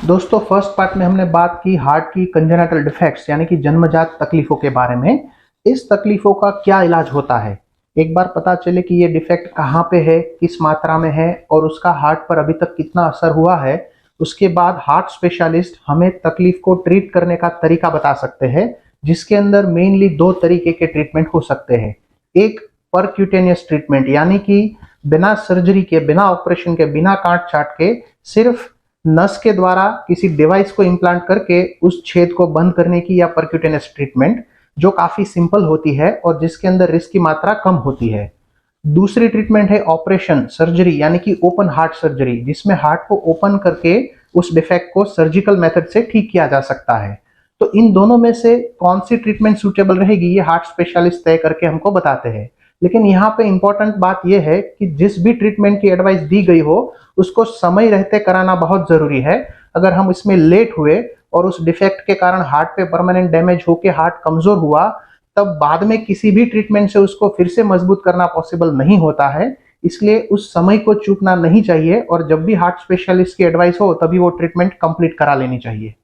दोस्तों first part में हमने बात की हार्ट की कंजेनिटल डिफेक्ट्स यानी कि जन्मजात तकलीफों के बारे में। इस तकलीफों का क्या इलाज होता है, एक बार पता चले कि ये डिफेक्ट कहाँ पे है, किस मात्रा में है और उसका हार्ट पर अभी तक कितना असर हुआ है, उसके बाद हार्ट स्पेशलिस्ट हमें तकलीफ को ट्रीट करने का तरीका बता सकते हैं, जिसके अंदर मेनली दो तरीके के ट्रीटमेंट हो सकते हैं। एक परक्यूटेनियस ट्रीटमेंट यानी कि बिना सर्जरी के, बिना ऑपरेशन के, बिना काट छाट के सिर्फ नस के द्वारा किसी डिवाइस को इम्प्लांट करके उस छेद को बंद करने की, या परक्यूटेनियस ट्रीटमेंट जो काफी सिंपल होती है और जिसके अंदर रिस्क की मात्रा कम होती है। दूसरी ट्रीटमेंट है ऑपरेशन सर्जरी यानी कि ओपन हार्ट सर्जरी, जिसमें हार्ट को ओपन करके उस डिफेक्ट को सर्जिकल मेथड से ठीक किया जा सकता है। तो इन दोनों में से कौन सी ट्रीटमेंट सूटेबल रहेगी ये हार्ट स्पेशलिस्ट तय करके हमको बताते हैं। लेकिन यहाँ पे इंपॉर्टेंट बात यह है कि जिस भी ट्रीटमेंट की एडवाइस दी गई हो उसको समय रहते कराना बहुत जरूरी है। अगर हम इसमें लेट हुए और उस डिफेक्ट के कारण हार्ट पे परमानेंट डैमेज होके हार्ट कमजोर हुआ, तब बाद में किसी भी ट्रीटमेंट से उसको फिर से मजबूत करना पॉसिबल नहीं होता है। इसलिए उस समय को चूकना नहीं चाहिए और जब भी हार्ट स्पेशलिस्ट की एडवाइस हो तभी वो ट्रीटमेंट कंप्लीट करा लेनी चाहिए।